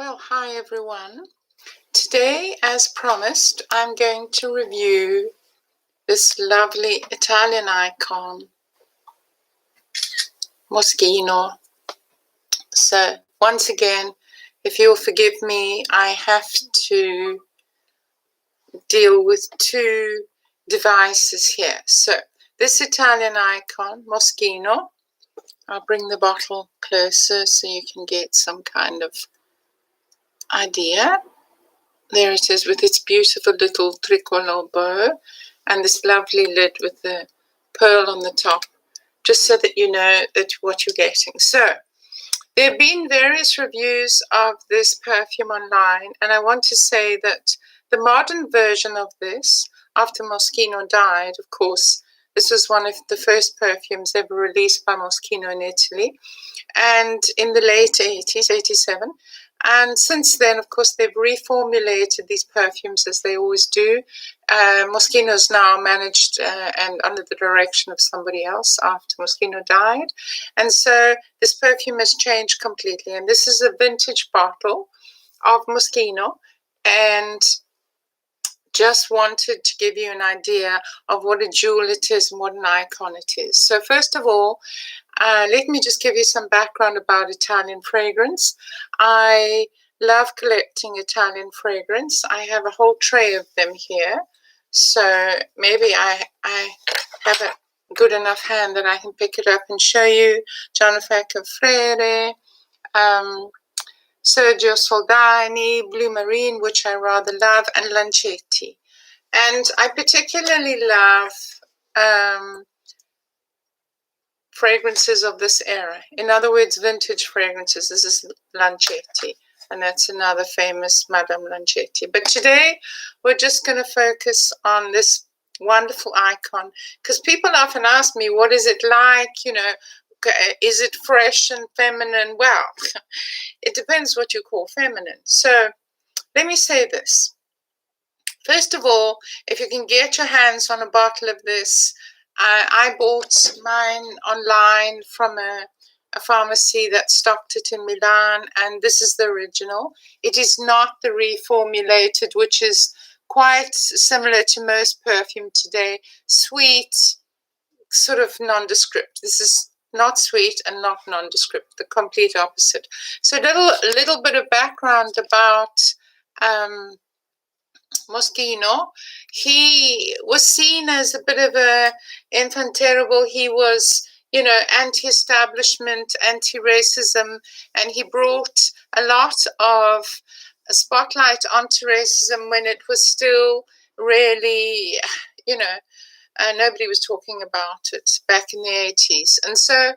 Well, hi everyone. Today, as promised, I'm going to review this lovely Italian icon, Moschino. So, once again, if you'll forgive me, I have to deal with two devices here. So, this Italian icon, Moschino, I'll bring the bottle closer so you can get some kind of idea. There it is with its beautiful little tricolor bow and this lovely lid with the pearl on the top, just so that you know that what you're getting. So there have been various reviews of this perfume online, and I want to say that the modern version of this, after Moschino died, of course, this was one of the first perfumes ever released by Moschino in Italy, and in the late 80s, 87. And since then, of course, they've reformulated these perfumes as they always do. Moschino's now managed and under the direction of somebody else after Moschino died. And so this perfume has changed completely. And this is a vintage bottle of Moschino. And just wanted to give you an idea of what a jewel it is and what an icon it is. So first of all, let me just give you some background about Italian fragrance. I love collecting Italian fragrance. I have a whole tray of them here. So maybe I have a good enough hand that I can pick it up and show you. Gianfranco Frere, Sergio Soldani, Blue Marine, which I rather love, and Lancetti. And I particularly love fragrances of this era. In other words, vintage fragrances. This is Lancetti, and that's another famous Madame Lancetti. But today, we're just going to focus on this wonderful icon, because people often ask me, what is it like? You know, is it fresh and feminine? Well, it depends what you call feminine. So let me say this. First of all, if you can get your hands on a bottle of this, I bought mine online from a pharmacy that stocked it in Milan, and this is the original. It is not the reformulated, which is quite similar to most perfume today. Sweet, sort of nondescript. This is not sweet and not nondescript, the complete opposite. So a little bit of background about Moschino. He was seen as a bit of a enfant terrible. He was, you know, anti-establishment, anti-racism, and he brought a lot of spotlight onto racism when it was still really, you know, nobody was talking about it back in the 80s. And so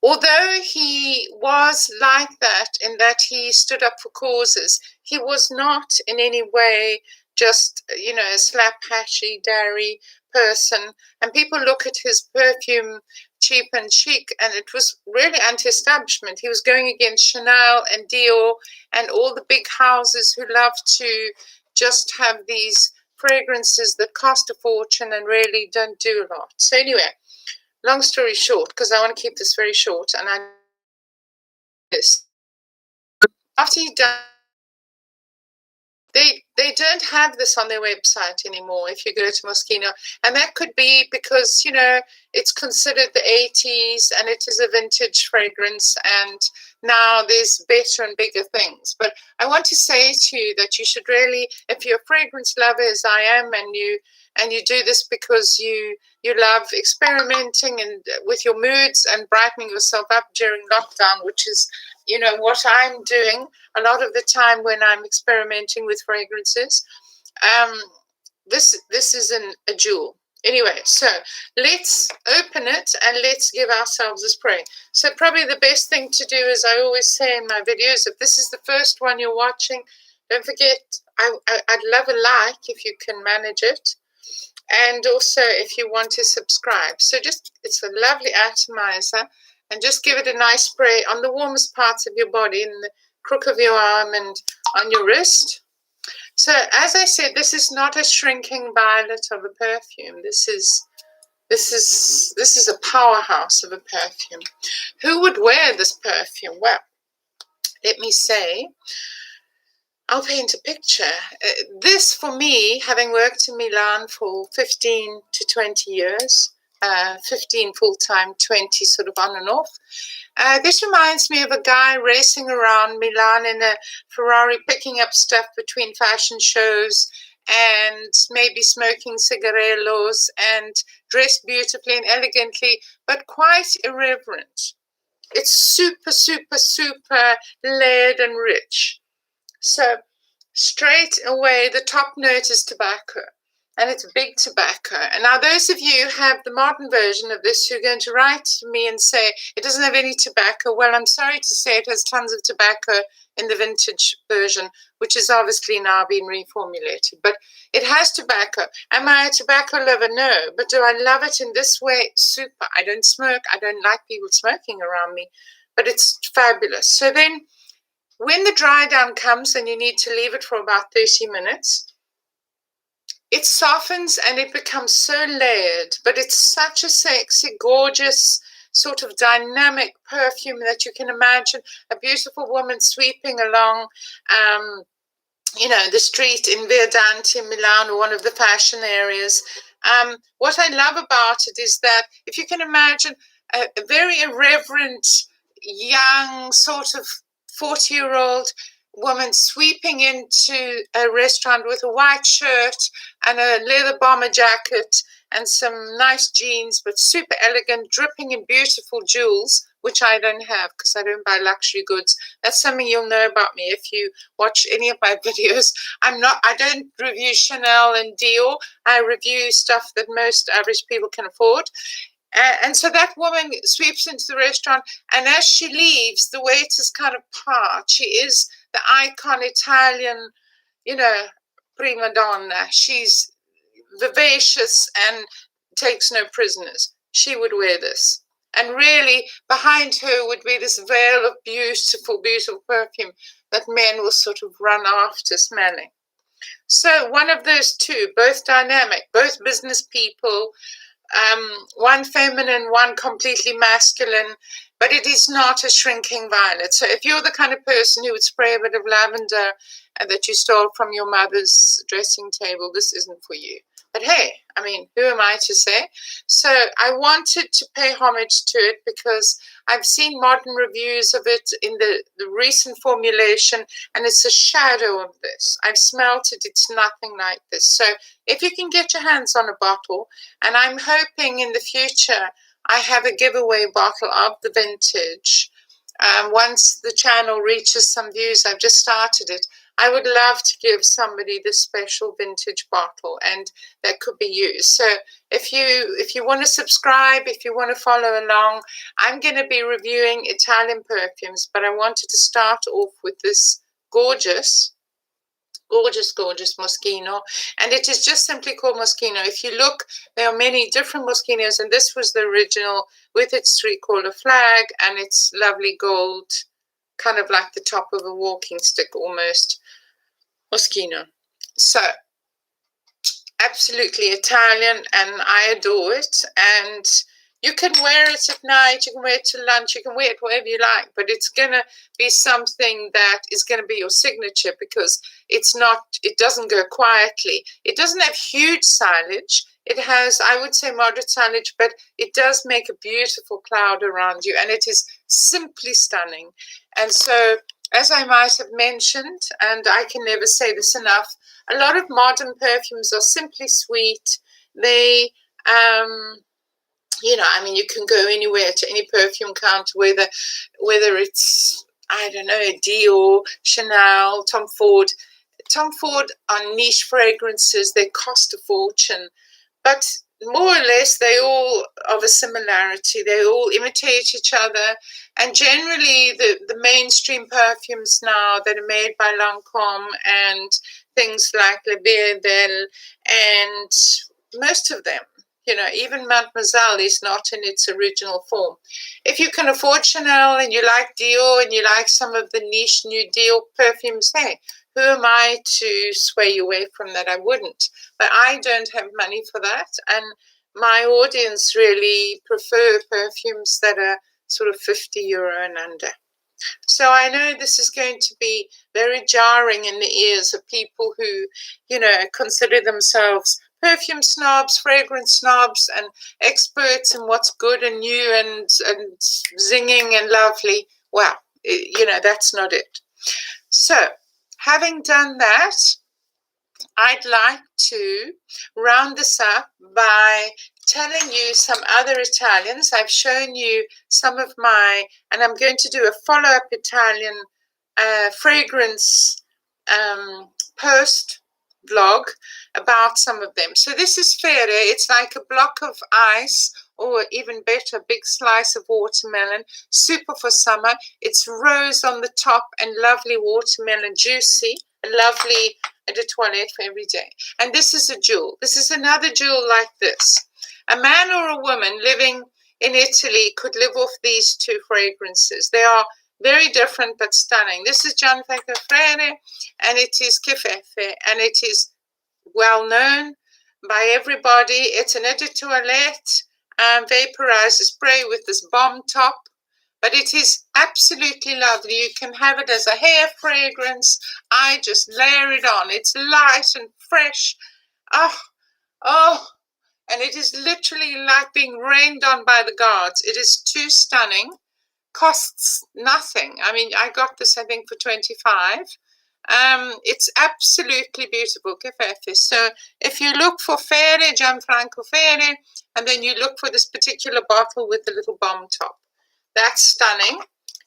although he was like that in that he stood up for causes, he was not in any way just, you know, a slap-hashy, dairy person. And people look at his perfume, Cheap and Chic, and it was really anti-establishment. He was going against Chanel and Dior and all the big houses who love to just have these fragrances that cost a fortune and really don't do a lot. So anyway, long story short, because I want to keep this very short, and I this after he died, they don't have this on their website anymore if you go to Moschino, and that could be because, you know, it's considered the 80s and it is a vintage fragrance, and now there's better and bigger things. But I want to say to you that you should really, if you're a fragrance lover as I am, and you do this because you love experimenting and with your moods and brightening yourself up during lockdown, which is, you know, what I'm doing a lot of the time when I'm experimenting with fragrances. This is a jewel. Anyway, so let's open it and let's give ourselves a spray. So probably the best thing to do, as I always say in my videos, if this is the first one you're watching, don't forget, I'd love a like if you can manage it. And also if you want to subscribe. So just, it's a lovely atomizer, and just give it a nice spray on the warmest parts of your body, in the crook of your arm and on your wrist. So as I said, this is not a shrinking violet of a perfume. This is a powerhouse of a perfume. Who would wear this perfume? Well, let me say, I'll paint a picture. This, for me, having worked in Milan for 15 to 20 years, 15 full-time, 20 sort of on and off, this reminds me of a guy racing around Milan in a Ferrari, picking up stuff between fashion shows and maybe smoking cigarillos and dressed beautifully and elegantly, but quite irreverent. It's super, super, super layered and rich. So straight away, the top note is tobacco, and it's big tobacco. And now those of you who have the modern version of this, you're going to write to me and say, it doesn't have any tobacco. Well, I'm sorry to say it has tons of tobacco in the vintage version, which is obviously now being reformulated. But it has tobacco. Am I a tobacco lover? No. But do I love it in this way? Super. I don't smoke. I don't like people smoking around me. But it's fabulous. So then, when the dry down comes and you need to leave it for about 30 minutes, it softens and it becomes so layered, but it's such a sexy, gorgeous, sort of dynamic perfume that you can imagine a beautiful woman sweeping along, the street in Via Dante in Milan, or one of the fashion areas. What I love about it is that if you can imagine a very irreverent, young, sort of 40-year-old woman sweeping into a restaurant with a white shirt and a leather bomber jacket and some nice jeans, but super elegant, dripping in beautiful jewels, which I don't have because I don't buy luxury goods. That's something you'll know about me if you watch any of my videos. I don't review Chanel and Dior. I review stuff that most average people can afford. And so that woman sweeps into the restaurant, and as she leaves, the waiters kind of part. She is the icon Italian, prima donna. She's vivacious and takes no prisoners. She would wear this. And really, behind her would be this veil of beautiful, beautiful perfume that men will sort of run after smelling. So one of those two, both dynamic, both business people, one feminine, one completely masculine, but it is not a shrinking violet. So if you're the kind of person who would spray a bit of lavender that you stole from your mother's dressing table, this isn't for you. But hey, who am I to say? So I wanted to pay homage to it because I've seen modern reviews of it in the recent formulation, and it's a shadow of this. I've smelt it. It's nothing like this. So if you can get your hands on a bottle, and I'm hoping in the future I have a giveaway bottle of the vintage. Once the channel reaches some views, I've just started it, I would love to give somebody this special vintage bottle, and that could be used. So if you want to subscribe, if you want to follow along, I'm going to be reviewing Italian perfumes, but I wanted to start off with this gorgeous Moschino, and it is just simply called Moschino. If you look, there are many different Moschinos, and this was the original with its three-quarter flag and its lovely gold, kind of like the top of a walking stick almost, Moschino. So absolutely Italian, and I adore it. And you can wear it at night, you can wear it to lunch, you can wear it wherever you like, but it's going to be something that is going to be your signature because it doesn't go quietly. It doesn't have huge silage. It has, I would say, moderate silage, but it does make a beautiful cloud around you, and it is simply stunning. And so, as I might have mentioned, and I can never say this enough, a lot of modern perfumes are simply sweet. They, you can go anywhere to any perfume counter, whether it's, I don't know, Dior, Chanel, Tom Ford. Tom Ford are niche fragrances. They cost a fortune, but more or less they all of a similarity. They all imitate each other, and generally the mainstream perfumes now that are made by Lancôme and things like Le Belle, and most of them, even Mademoiselle is not in its original form. If you can afford Chanel and you like Dior and you like some of the niche new Dior perfumes, hey, who am I to sway you away from that? I wouldn't. But I don't have money for that. And my audience really prefer perfumes that are sort of €50 and under. So I know this is going to be very jarring in the ears of people who, you know, consider themselves perfume snobs, fragrance snobs, and experts in what's good and new and zinging and lovely. Well, you know, that's not it. So, having done that, I'd like to round this up by telling you some other Italians. I've shown you some of my, and I'm going to do a follow-up Italian fragrance post vlog about some of them. So this is Fere. It's like a block of ice, or even better, a big slice of watermelon, super for summer. It's rose on the top and lovely watermelon, juicy, and lovely and a toilette for every day. And this is a jewel. This is another jewel like this. A man or a woman living in Italy could live off these two fragrances. They are very different but stunning. This is Gianfranco Frere, and it is Kefefe, and it is well known by everybody. It's an eau de toilette vaporizer spray with this bomb top, but it is absolutely lovely. You can have it as a hair fragrance. I just layer it on. It's light and fresh. Oh, and it is literally like being rained on by the gods. It is too stunning. Costs nothing. I mean, I got this, I think, for 25. It's absolutely beautiful, Kefefe. So if you look for Fere, Gianfranco Fere, and then you look for this particular bottle with the little bomb top, that's stunning.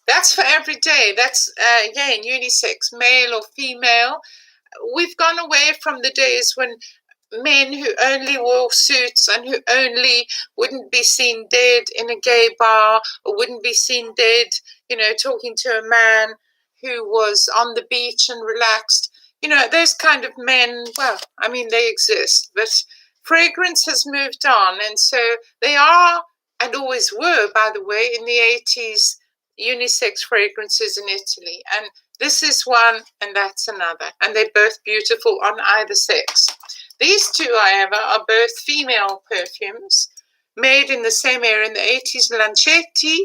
That's for every day. That's, again, unisex, male or female. We've gone away from the days when men who only wore suits and who only wouldn't be seen dead in a gay bar, or wouldn't be seen dead, you know, talking to a man who was on the beach and relaxed. You know, those kind of men, well, I mean, they exist, but fragrance has moved on. And so they are, and always were, by the way, in the 80s, unisex fragrances in Italy. And this is one, and that's another. And they're both beautiful on either sex. These two, however, are both female perfumes made in the same era in the 80s, Lancetti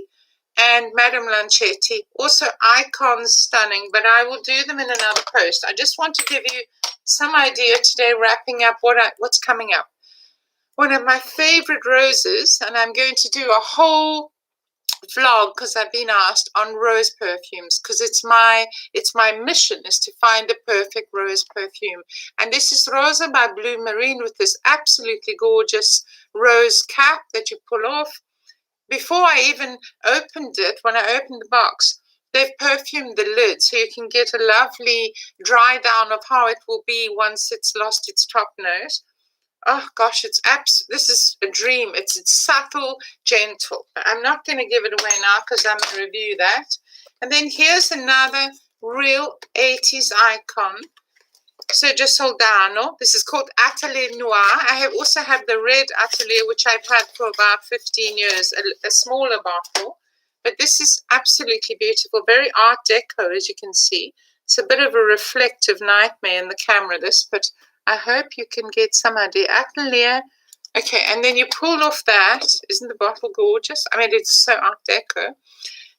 and Madame Lancetti. Also icons, stunning, but I will do them in another post. I just want to give you some idea today, wrapping up what's coming up. One of my favorite roses, and I'm going to do a whole vlog because I've been asked on rose perfumes, because it's my mission is to find the perfect rose perfume. And this is Rosa by Blue Marine with this absolutely gorgeous rose cap that you pull off. Before I even opened it, when I opened the box, they've perfumed the lid so you can get a lovely dry down of how it will be once it's lost its top note. Oh gosh, this is a dream. It's subtle, gentle. I'm not going to give it away now because I'm going to review that. And then here's another real 80s icon. So just Soldano. This is called Atelier Noir. I also have the red Atelier, which I've had for about 15 years, a smaller bottle. But this is absolutely beautiful, very Art Deco, as you can see. It's a bit of a reflective nightmare in the camera, this, but I hope you can get some idea. Atelier. Okay, and then you pull off that. Isn't the bottle gorgeous? I mean, it's so Art Deco.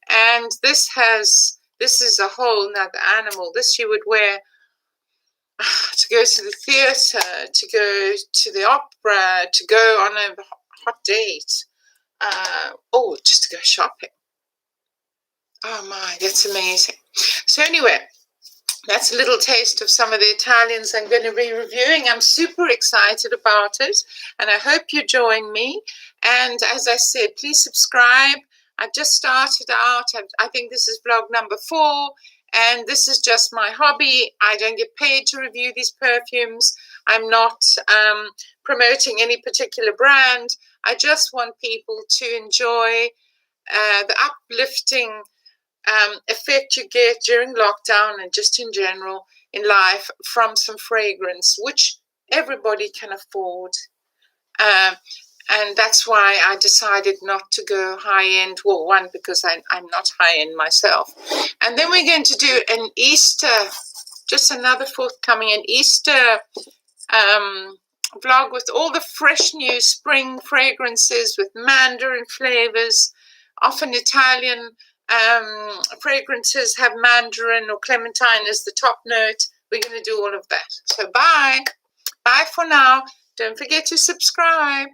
And this is a whole nother animal. This you would wear to go to the theatre, to go to the opera, to go on a hot date, or just to go shopping. Oh my, that's amazing. So anyway, that's a little taste of some of the Italians I'm going to be reviewing. I'm super excited about it, and I hope you join me. And as I said, please subscribe. I just started out. I think this is vlog number 4. And this is just my hobby. I don't get paid to review these perfumes. I'm not promoting any particular brand. I just want people to enjoy the uplifting effect you get during lockdown and just in general in life from some fragrance, which everybody can afford. And that's why I decided not to go high-end. Well, one, because I'm not high-end myself. And then we're going to do an Easter, just another forthcoming, an Easter vlog with all the fresh new spring fragrances with mandarin flavors, often Italian fragrances have mandarin or clementine as the top note. We're going to do all of that. So bye. Bye for now. Don't forget to subscribe.